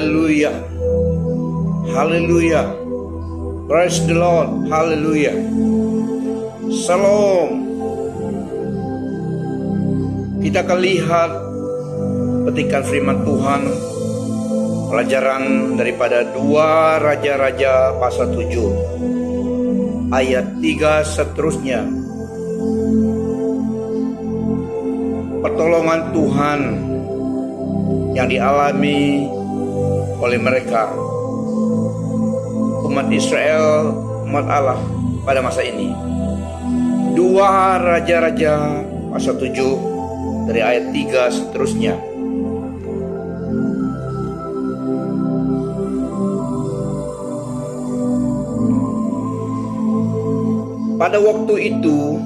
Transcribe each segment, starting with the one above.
Haleluya. Haleluya. Praise the Lord. Haleluya. Shalom. Kita akan lihat petikan firman Tuhan, pelajaran daripada 2 Raja-Raja pasal 7 ayat 3 seterusnya. Pertolongan Tuhan yang dialami oleh mereka, umat Israel, umat Allah pada masa ini. 2 Raja-Raja pasal 7 dari ayat 3 seterusnya. Pada waktu itu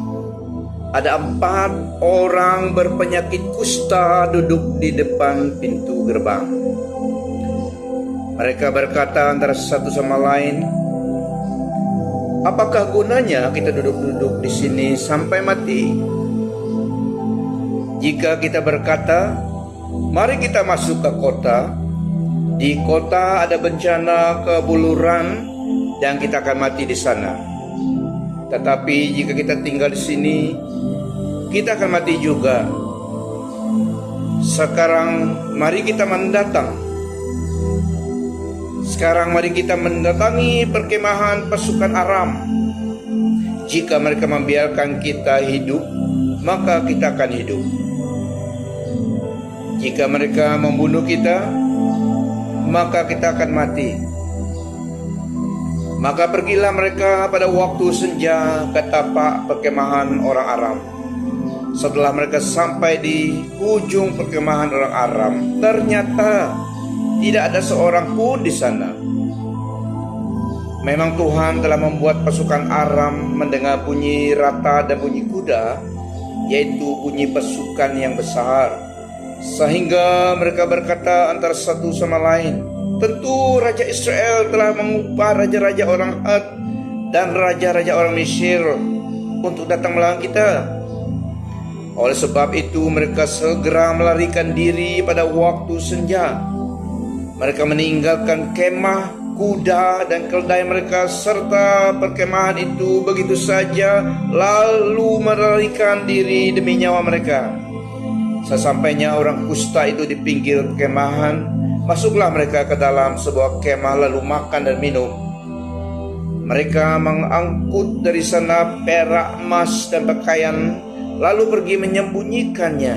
ada 4 orang berpenyakit kusta duduk di depan pintu gerbang. Mereka berkata antara satu sama lain, "Apakah gunanya kita duduk-duduk di sini sampai mati? Jika kita berkata, mari kita masuk ke kota, di kota ada bencana kebuluran dan kita akan mati di sana. Tetapi jika kita tinggal di sini, kita akan mati juga. Sekarang mari kita mendatangi perkemahan pasukan Aram. Jika mereka membiarkan kita hidup, maka kita akan hidup. Jika mereka membunuh kita, maka kita akan mati. Maka pergilah mereka pada waktu senja ke tapak perkemahan orang Aram. Setelah mereka sampai di ujung perkemahan orang Aram, ternyata tidak ada seorang pun di sana. Memang Tuhan telah membuat pasukan Aram mendengar bunyi rata dan bunyi kuda, yaitu bunyi pasukan yang besar. Sehingga mereka berkata antara satu sama lain, tentu Raja Israel telah mengubah raja-raja orang Had dan raja-raja orang Mesir untuk datang melawan kita. Oleh sebab itu mereka segera melarikan diri pada waktu senja. Mereka meninggalkan kemah, kuda dan keldai mereka serta perkemahan itu begitu saja, lalu melarikan diri demi nyawa mereka. Sesampainya orang kusta itu di pinggir perkemahan, masuklah mereka ke dalam sebuah kemah lalu makan dan minum. Mereka mengangkut dari sana perak, emas dan pakaian, lalu pergi menyembunyikannya.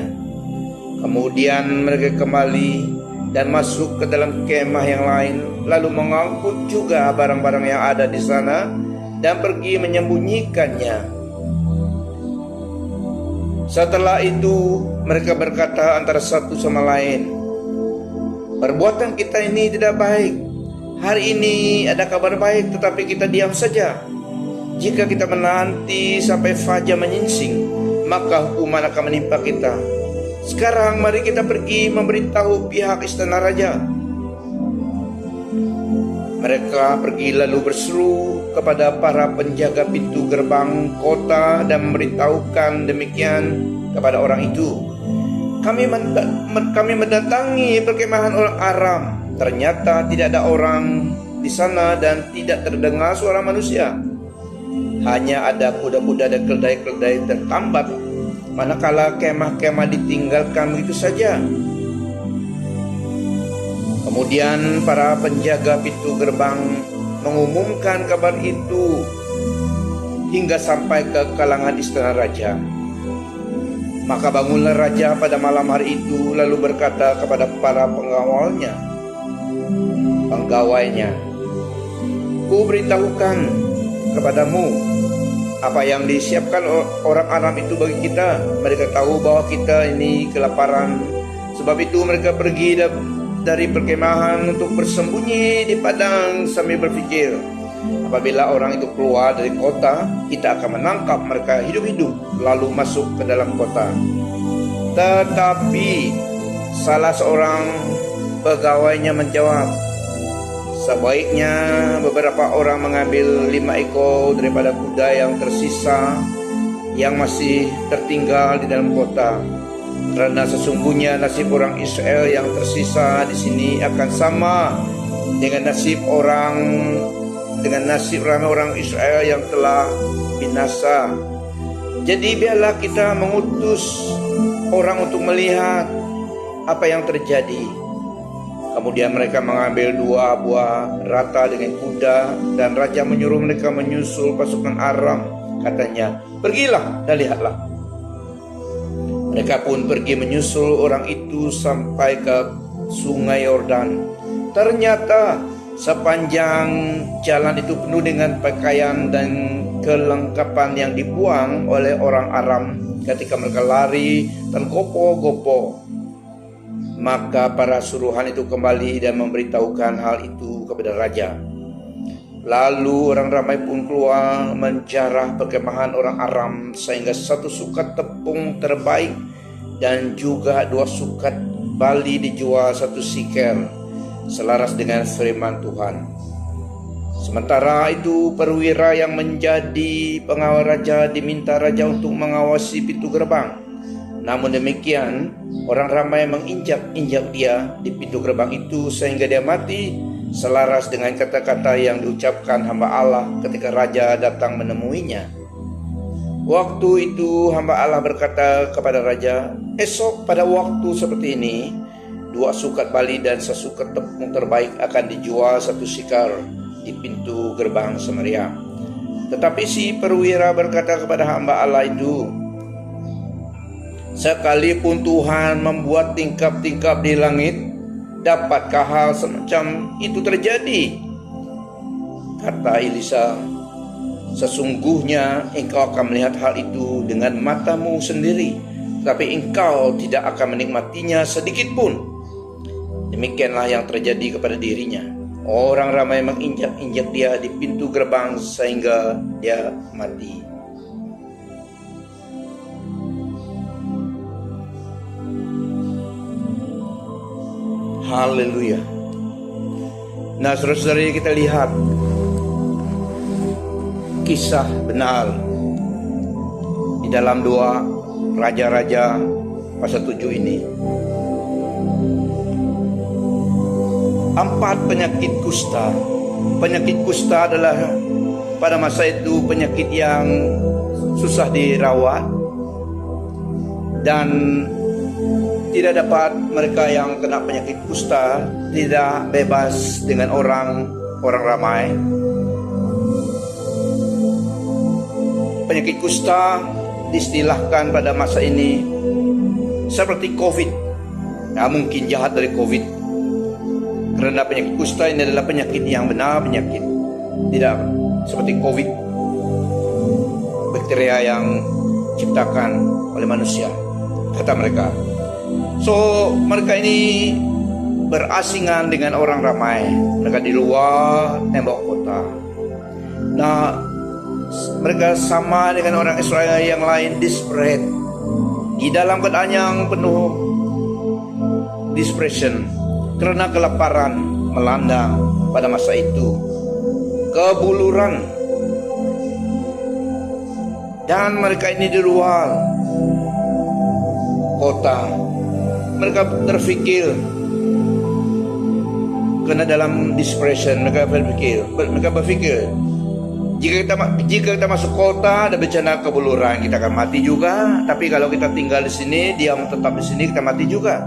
Kemudian mereka kembali dan masuk ke dalam kemah yang lain, lalu mengangkut juga barang-barang yang ada di sana dan pergi menyembunyikannya. Setelah itu mereka berkata antara satu sama lain, perbuatan kita ini tidak baik. Hari ini ada kabar baik, tetapi kita diam saja. Jika kita menanti sampai fajar menyingsing, maka hukuman akan menimpa kita. Sekarang mari kita pergi memberitahu pihak istana raja. Mereka pergi lalu berseru kepada para penjaga pintu gerbang kota dan memberitahukan demikian kepada orang itu. Kami mendatangi perkemahan orang Aram. Ternyata tidak ada orang di sana dan tidak terdengar suara manusia. Hanya ada kuda-kuda dan keldai-keldai tertambat, manakala kemah-kemah ditinggalkan begitu saja. Kemudian para penjaga pintu gerbang mengumumkan kabar itu hingga sampai ke kalangan istana raja. Maka bangunlah raja pada malam hari itu lalu berkata kepada para penggawainya, "Ku beritahukan kepadamu apa yang disiapkan orang Aram itu bagi kita. Mereka tahu bahwa kita ini kelaparan. Sebab itu mereka pergi dari perkemahan untuk bersembunyi di padang sambil berpikir, apabila orang itu keluar dari kota, kita akan menangkap mereka hidup-hidup lalu masuk ke dalam kota." Tetapi salah seorang pegawainya menjawab, "Sebaiknya beberapa orang mengambil 5 ekor daripada kuda yang tersisa yang masih tertinggal di dalam kota. Karena sesungguhnya nasib orang Israel yang tersisa di sini akan sama dengan nasib ramai orang Israel yang telah binasa. Jadi biarlah kita mengutus orang untuk melihat apa yang terjadi. Kemudian mereka mengambil 2 buah rata dengan kuda, dan raja menyuruh mereka menyusul pasukan Aram. Katanya, pergilah dan lihatlah. Mereka pun pergi menyusul orang itu sampai ke sungai Yordan. Ternyata sepanjang jalan itu penuh dengan pakaian dan kelengkapan yang dibuang oleh orang Aram ketika mereka lari tergopoh-gopoh. Maka para suruhan itu kembali dan memberitahukan hal itu kepada raja. Lalu orang ramai pun keluar menjarah perkemahan orang Aram, sehingga 1 sukat tepung terbaik dan juga 2 sukat bali dijual 1 sikel, selaras dengan firman Tuhan. Sementara itu perwira yang menjadi pengawal raja diminta raja untuk mengawasi pintu gerbang. Namun demikian, orang ramai menginjak-injak dia di pintu gerbang itu sehingga dia mati, selaras dengan kata-kata yang diucapkan hamba Allah ketika raja datang menemuinya. Waktu itu hamba Allah berkata kepada raja, esok pada waktu seperti ini, 2 sukat bali dan 1 sukat tepung terbaik akan dijual 1 sikar di pintu gerbang Samaria. Tetapi si perwira berkata kepada hamba Allah itu, sekalipun Tuhan membuat tingkap-tingkap di langit, dapatkah hal semacam itu terjadi? Kata Elisa, sesungguhnya engkau akan melihat hal itu dengan matamu sendiri, tapi engkau tidak akan menikmatinya sedikit pun. Demikianlah yang terjadi kepada dirinya. Orang ramai menginjak-injak dia di pintu gerbang sehingga dia mati. Haleluya. Nah, saudara-saudari, kita lihat kisah benar di dalam 2 Raja-Raja pasal 7 ini. 4 penyakit kusta. Penyakit kusta adalah pada masa itu penyakit yang susah dirawat dan tidak dapat, mereka yang kena penyakit kusta tidak bebas dengan orang ramai. Penyakit kusta diistilahkan pada masa ini seperti COVID. Nah, mungkin jahat dari COVID, karena penyakit kusta ini adalah penyakit yang benar penyakit, tidak seperti COVID, bakteria yang diciptakan oleh manusia, kata mereka. So, mereka ini berasingan dengan orang ramai. Mereka di luar tembok kota. Nah, mereka sama dengan orang Israel yang lain, desperate, di dalam keadaan yang penuh desperation, karena kelaparan melanda pada masa itu, kebuluran, dan mereka ini di luar kota. Mereka terfikir, karena dalam desperation mereka berpikir, jika kita masuk kota ada bencana kebuluran, kita akan mati juga. Tapi kalau kita tinggal di sini, diam tetap di sini, kita mati juga.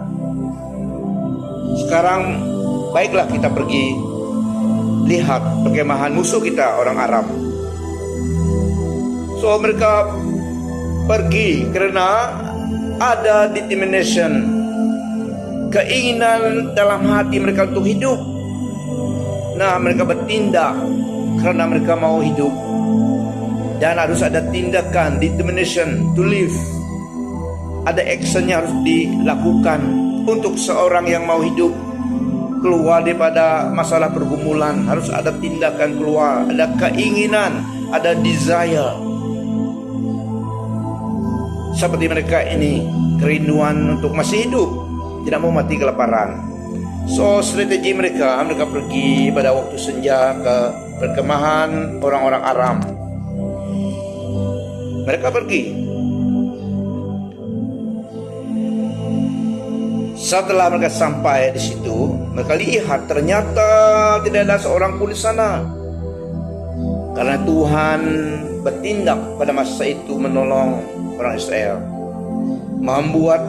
Sekarang baiklah kita pergi lihat perkemahan musuh kita, orang Aram. So mereka pergi karena ada determination, keinginan dalam hati mereka untuk hidup. Nah, mereka bertindak karena mereka mau hidup, dan harus ada tindakan, determination to live. Ada actionnya harus dilakukan untuk seorang yang mau hidup, keluar daripada masalah pergumulan. Harus ada tindakan keluar, ada keinginan, ada desire. Seperti mereka ini, kerinduan untuk masih hidup, tidak mau mati kelaparan. So strategi mereka pergi pada waktu senja ke perkemahan orang-orang Aram. Mereka pergi Setelah mereka sampai di situ, mereka lihat ternyata tidak ada seorang pun di sana. Karena Tuhan bertindak pada masa itu menolong orang Israel, membuat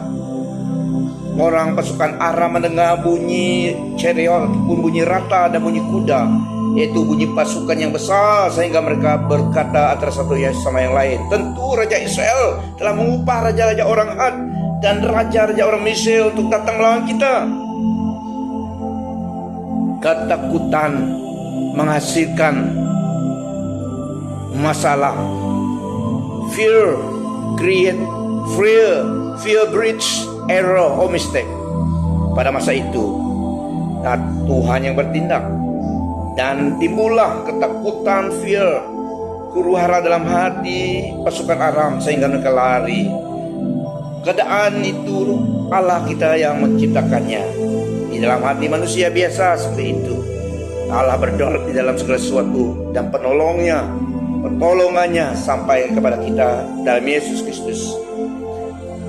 orang pasukan Aram mendengar bunyi chariot, bunyi rata dan bunyi kuda, yaitu bunyi pasukan yang besar, sehingga mereka berkata antara satu sama yang lain, tentu Raja Israel telah mengupah raja-raja orang Ad dan raja-raja orang Mesir untuk datang melawan kita. Ketakutan menghasilkan masalah. Fear create fear breeds error or mistake. Pada masa itu, nah, Tuhan yang bertindak, dan timbullah ketakutan, fear, huru-hara dalam hati pasukan Aram sehingga mereka lari. Keadaan itu Allah kita yang menciptakannya. Di dalam hati manusia biasa seperti itu. Allah berdoa di dalam segala sesuatu, dan pertolongannya sampai kepada kita dalam Yesus Kristus.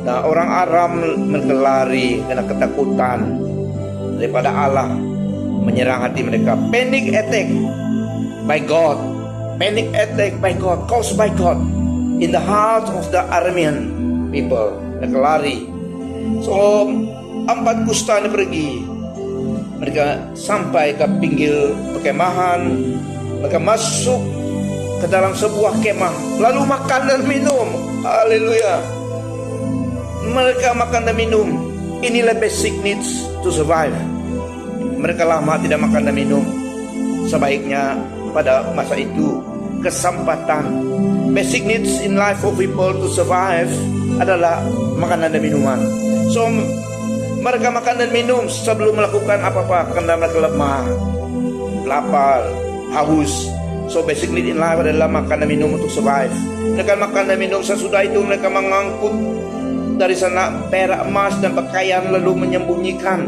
Nah, orang Aram mereka lari karena ketakutan daripada Allah menyerang hati mereka. Panic attack by God. Panic attack by God, caused by God in the heart of the Aramean people. Mereka lari. So 4 kusta ini pergi. Mereka sampai ke pinggir perkemahan. Mereka masuk ke dalam sebuah kemah, lalu makan dan minum. Haleluya. Mereka makan dan minum. Inilah basic needs to survive. Mereka lama tidak makan dan minum. Sebaiknya pada masa itu, kesempatan basic needs in life of people to survive adalah makanan dan minuman. So mereka makan dan minum sebelum melakukan apa-apa, karena mereka lemah, lapar, haus. So basic need in life adalah makan dan minum untuk survive. Mereka makan dan minum. Sesudah itu mereka mengangkut dari sana perak, emas dan pakaian, lalu menyembunyikan.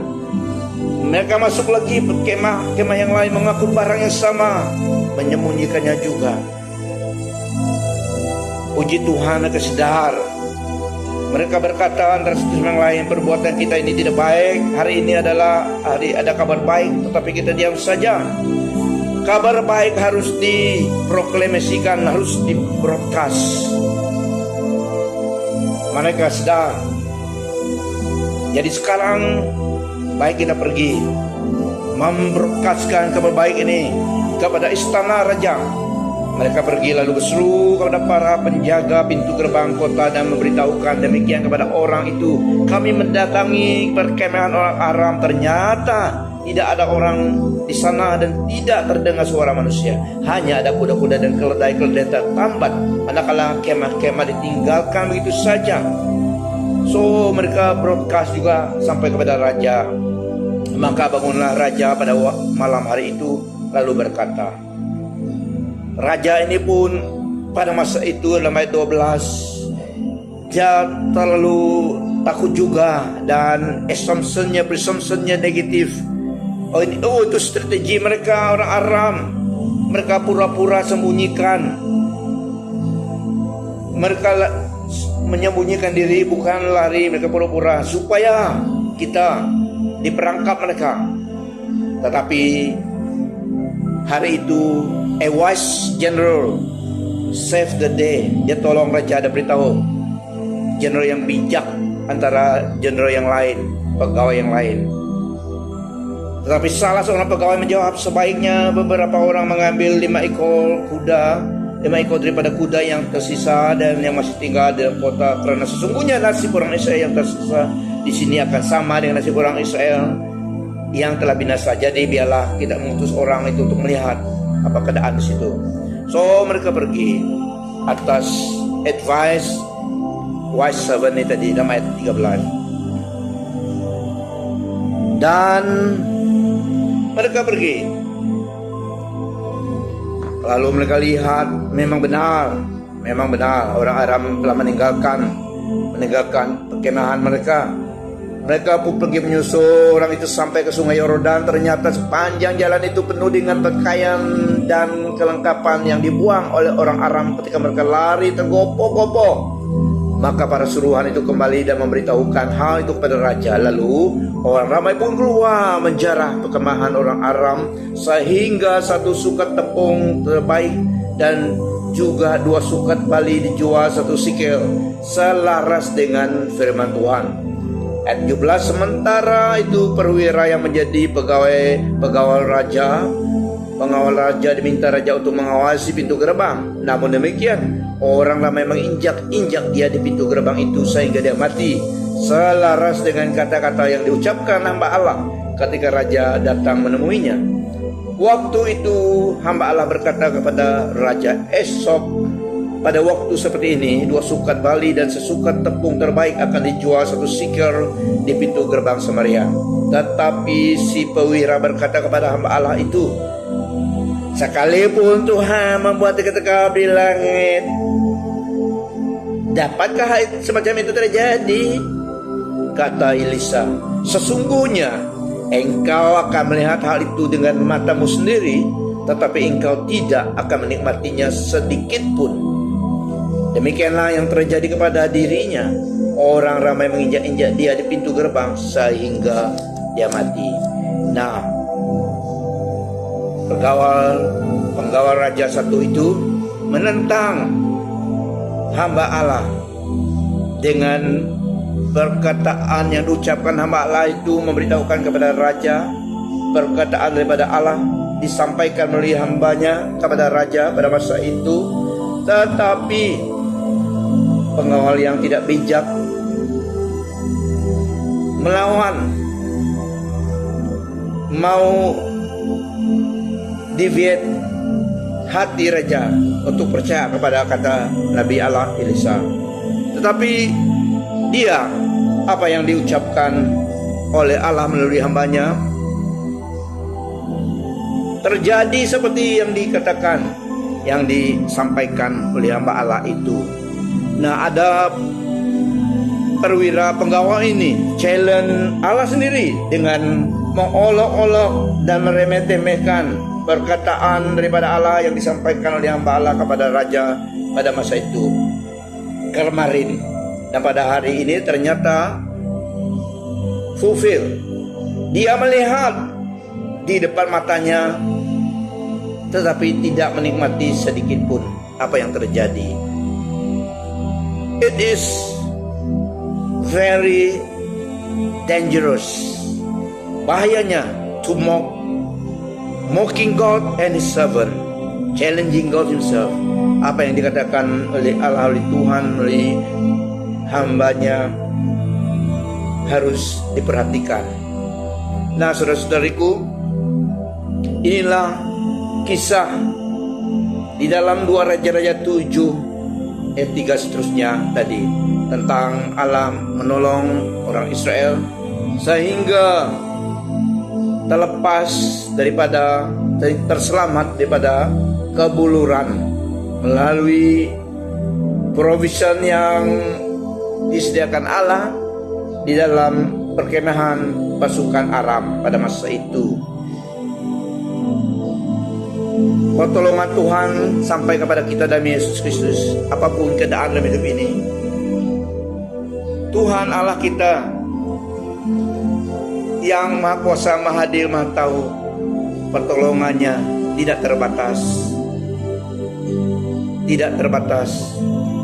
Mereka masuk lagi ke kemah yang lain, mengangkut barang yang sama, menyembunyikannya juga. Puji Tuhan, mereka sadar. Mereka berkata antara satu sama yang lain, perbuatan kita ini tidak baik. Hari ini adalah hari ada kabar baik, tetapi kita diam saja. Kabar baik harus diproklamasikan, harus di-broadcast. Mereka sedang. Jadi sekarang baik kita pergi membroadcastkan kabar baik ini kepada istana raja. Mereka pergi lalu berseru kepada para penjaga pintu gerbang kota dan memberitahukan demikian kepada orang itu, kami mendatangi perkemahan orang Aram, ternyata tidak ada orang di sana dan tidak terdengar suara manusia, hanya ada kuda-kuda dan keledai-keledai tertambat, manakala kemah-kemah ditinggalkan begitu saja. So mereka broadcast juga sampai kepada raja. Maka bangunlah raja pada malam hari itu lalu berkata. Raja ini pun pada masa itu dalam ayat 12, dia terlalu takut juga, dan presumptionnya negatif. Itu strategi mereka orang Aram. Mereka pura-pura sembunyikan. Mereka menyembunyikan diri, bukan lari. Mereka pura-pura supaya kita diperangkap mereka. Tetapi hari itu a wise general save the day. Dia tolong raja dan beritahu. General yang bijak antara general yang lain, pegawai yang lain. Tetapi salah seorang pegawai menjawab, sebaiknya beberapa orang mengambil 5 ekor kuda, 5 ekor daripada kuda yang tersisa dan yang masih tinggal di dalam kota, karena sesungguhnya nasib orang Israel yang tersisa di sini akan sama dengan nasib orang Israel yang telah binasa. Jadi biarlah kita mengutus orang itu untuk melihat apa keadaan di situ. So mereka pergi atas advice wise servant ini tadi dalam ayat 13. Dan mereka pergi. Lalu mereka lihat memang benar orang Aram telah meninggalkan perkemahan mereka. Mereka pun pergi menyusul orang itu sampai ke sungai Yordan. Ternyata sepanjang jalan itu penuh dengan pakaian dan kelengkapan yang dibuang oleh orang Aram ketika mereka lari tergopoh-gopoh. Maka para suruhan itu kembali dan memberitahukan hal itu kepada raja. Lalu orang ramai pun keluar menjarah perkemahan orang Aram, sehingga 1 sukat tepung terbaik dan juga 2 sukat bali dijual 1 sikel, selaras dengan firman Tuhan. Ayat 17, sementara itu perwira yang menjadi pengawal raja diminta raja untuk mengawasi pintu gerbang. Namun demikian, orang ramai menginjak-injak dia di pintu gerbang itu sehingga dia mati, selaras dengan kata-kata yang diucapkan hamba Allah ketika raja datang menemuinya. Waktu itu hamba Allah berkata kepada raja, esok pada waktu seperti ini 2 sukat bali dan 1 sukat tepung terbaik akan dijual 1 sikel di pintu gerbang Samaria. Tetapi si perwira berkata kepada hamba Allah itu, sekalipun Tuhan membuat teka-teka di langit, dapatkah hal semacam itu terjadi? Kata Elisa, sesungguhnya engkau akan melihat hal itu dengan matamu sendiri, tetapi engkau tidak akan menikmatinya sedikit pun. Demikianlah yang terjadi kepada dirinya. Orang ramai menginjak-injak dia di pintu gerbang sehingga dia mati. Nah, pengawal raja 1 itu menentang hamba Allah dengan perkataan yang diucapkan hamba Allah itu, memberitahukan kepada raja perkataan daripada Allah disampaikan melalui hambanya kepada raja pada masa itu. Tetapi pengawal yang tidak bijak melawan, mau deviate hati raja untuk percaya kepada kata Nabi Allah Elisa. Tetapi dia, apa yang diucapkan oleh Allah melalui hambanya, terjadi seperti yang dikatakan, yang disampaikan oleh hamba Allah itu. Nah, ada perwira pengawal ini challenge Allah sendiri dengan mengolok-olok dan meremeh-temehkan perkataan daripada Allah yang disampaikan oleh hamba Allah kepada raja pada masa itu kemarin. Dan pada hari ini ternyata fulfill. Dia melihat di depan matanya, tetapi tidak menikmati sedikit pun apa yang terjadi. It is very dangerous. Bahayanya to mocking God and His servant, challenging God Himself. Apa yang dikatakan oleh Allah, oleh Tuhan, oleh hambanya harus diperhatikan. Nah, saudara-saudariku, inilah kisah di dalam 2 Raja-Raja 7 ayat 3 seterusnya tadi, tentang Allah menolong orang Israel sehingga terlepas daripada, terselamat daripada kebuluran melalui provision yang disediakan Allah di dalam perkemahan pasukan Aram pada masa itu. Pertolongan Tuhan sampai kepada kita dalam Yesus Kristus, apapun keadaan dalam hidup ini. Tuhan Allah kita yang Maha Kuasa, Maha Adil, Maha Tahu, pertolongannya tidak terbatas. Tidak terbatas.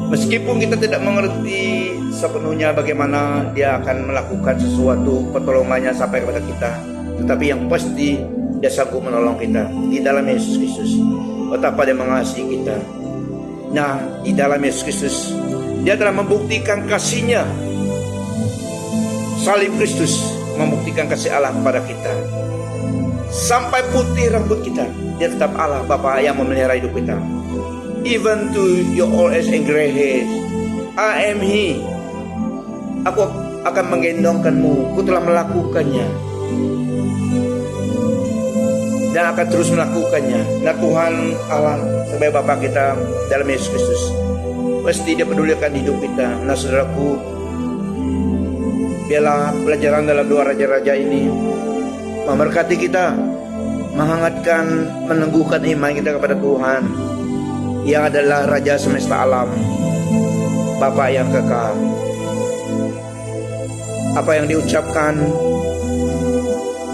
Meskipun kita tidak mengerti sepenuhnya bagaimana Dia akan melakukan sesuatu, pertolongannya sampai kepada kita, tetapi yang pasti Dia sanggup menolong kita di dalam Yesus Kristus. Betapa Dia mengasihi kita. Nah, di dalam Yesus Kristus Dia telah membuktikan kasih-Nya. Salib Kristus membuktikan kasih Allah kepada kita. Sampai putih rambut kita, Dia tetap Allah Bapa yang memelihara hidup kita. Even to your old age and gray hairs, I am He. Aku akan menggendongkanmu. Aku telah melakukannya dan akan terus melakukannya. Nah, Tuhan Allah sebagai Bapa kita dalam Yesus Kristus, pasti Dia pedulikan hidup kita. Nah, saudaraku, biarlah pelajaran dalam 2 Raja-Raja ini memberkati kita, menghangatkan, meneguhkan iman kita kepada Tuhan yang adalah Raja semesta alam, Bapa yang kekal. Apa yang diucapkan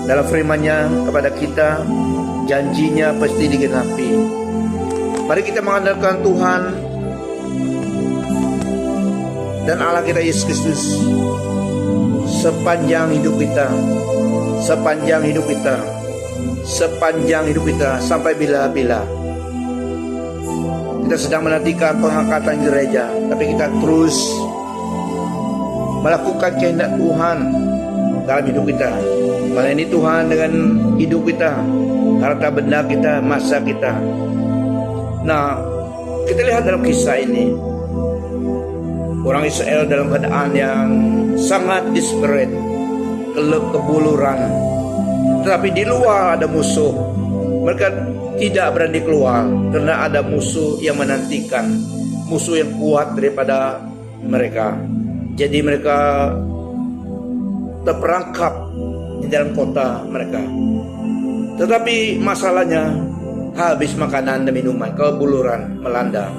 dalam firman-Nya kepada kita, janjinya pasti digenapi. Mari kita mengandalkan Tuhan dan Allah kita Yesus Kristus sepanjang hidup kita, sepanjang hidup kita, sepanjang hidup kita, sampai bila-bila. Kita sedang menantikan pengangkatan gereja, tapi kita terus melakukan kehendak Tuhan dalam hidup kita, melayani Tuhan dengan hidup kita, harta benda kita, masa kita. Nah, kita lihat dalam kisah ini, orang Israel dalam keadaan yang sangat desperate, kebuluran. Tetapi di luar ada musuh. Mereka tidak berani keluar karena ada musuh yang menantikan, musuh yang kuat daripada mereka. Jadi mereka terperangkap di dalam kota mereka. Tetapi masalahnya, habis makanan dan minuman, kebuluran melanda.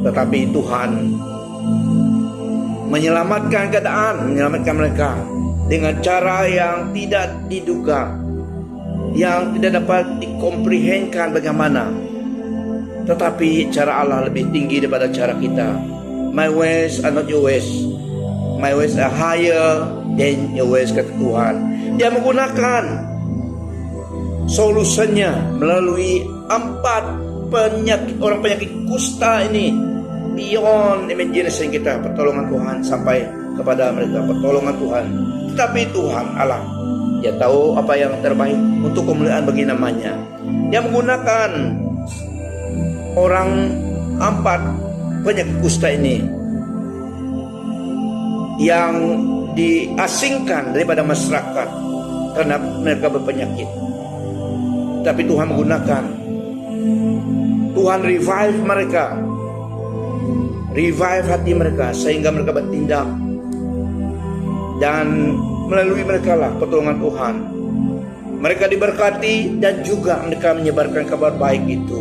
Tetapi Tuhan menyelamatkan keadaan, menyelamatkan mereka dengan cara yang tidak diduga, yang tidak dapat dikomprehenkan bagaimana. Tetapi cara Allah lebih tinggi daripada cara kita. My ways are not your ways. My ways are higher than your ways, kata Tuhan. Dia menggunakan solusinya melalui 4 penyakit, orang penyakit kusta ini, beyond imagination kita. Pertolongan Tuhan sampai kepada mereka, pertolongan Tuhan. Tetapi Tuhan Allah, Dia tahu apa yang terbaik untuk kemuliaan bagi namanya. Dia menggunakan orang 4 penyakit kusta ini yang diasingkan daripada masyarakat karena mereka berpenyakit. Tapi Tuhan menggunakan, Tuhan revive mereka, revive hati mereka sehingga mereka bertindak, dan melalui mereka lah pertolongan Tuhan mereka diberkati, dan juga mereka menyebarkan kabar baik itu.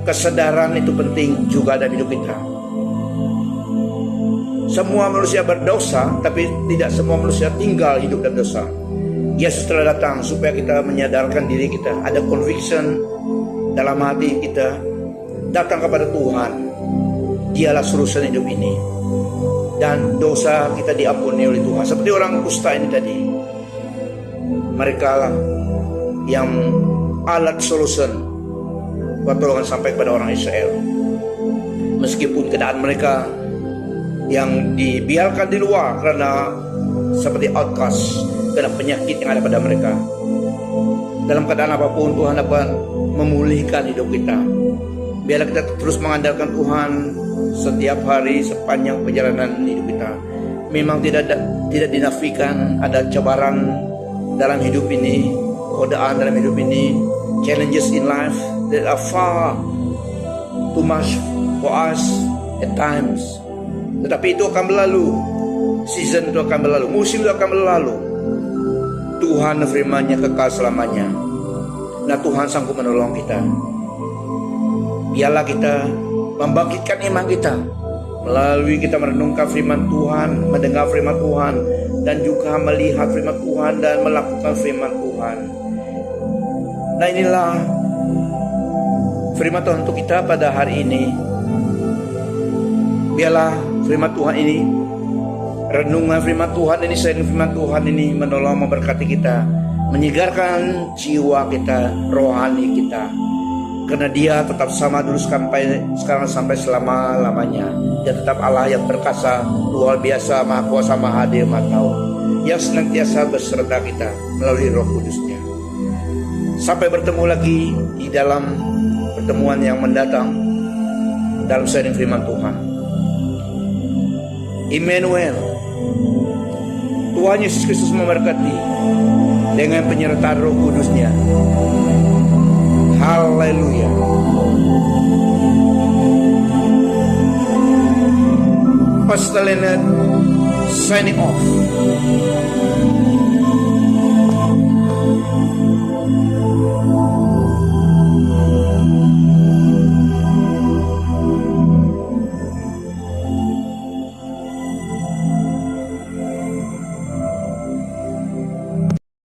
Kesadaran itu penting juga dalam hidup kita. Semua manusia berdosa, tapi tidak semua manusia tinggal hidup dalam dosa. Yesus telah datang supaya kita menyadarkan diri kita, ada conviction dalam hati kita, datang kepada Tuhan. Dialah solusi hidup ini, dan dosa kita diampuni oleh Tuhan. Seperti orang kusta ini tadi, mereka lah yang alat solution pertolongan sampai kepada orang Israel. Meskipun keadaan mereka yang dibiarkan di luar karena seperti outcast, karena penyakit yang ada pada mereka. Dalam keadaan apapun, Tuhan dapat memulihkan hidup kita. Biarlah kita terus mengandalkan Tuhan setiap hari sepanjang perjalanan hidup kita. Memang tidak dinafikan ada cabaran dalam hidup ini, godaan dalam hidup ini, challenges in life that are far too much for us at times. Tetapi itu akan berlalu, season itu akan berlalu, musim itu akan berlalu. Tuhan firman-Nya kekal selamanya. Nah, Tuhan sanggup menolong kita. Biarlah kita membangkitkan iman kita melalui kita merenungkan firman Tuhan, mendengar firman Tuhan, dan juga melihat firman Tuhan dan melakukan firman Tuhan. Nah, inilah firman Tuhan untuk kita pada hari ini. Biarlah firman Tuhan ini, renungan firman Tuhan ini, sharing firman Tuhan ini menolong, memberkati kita, menyegarkan jiwa kita, rohani kita. Karena Dia tetap sama dulu sampai sekarang sampai selama-lamanya. Dia tetap Allah yang perkasa, luar biasa, maha kuasa, maha hadir, maha tahu, yang senantiasa berserta kita melalui Roh Kudus-Nya. Sampai bertemu lagi di dalam pertemuan yang mendatang dalam sharing firman Tuhan. Immanuel, Tuhan Yesus Kristus memberkati dengan penyertaan Roh Kudus-Nya. Haleluya. Pastor Leonard signing off.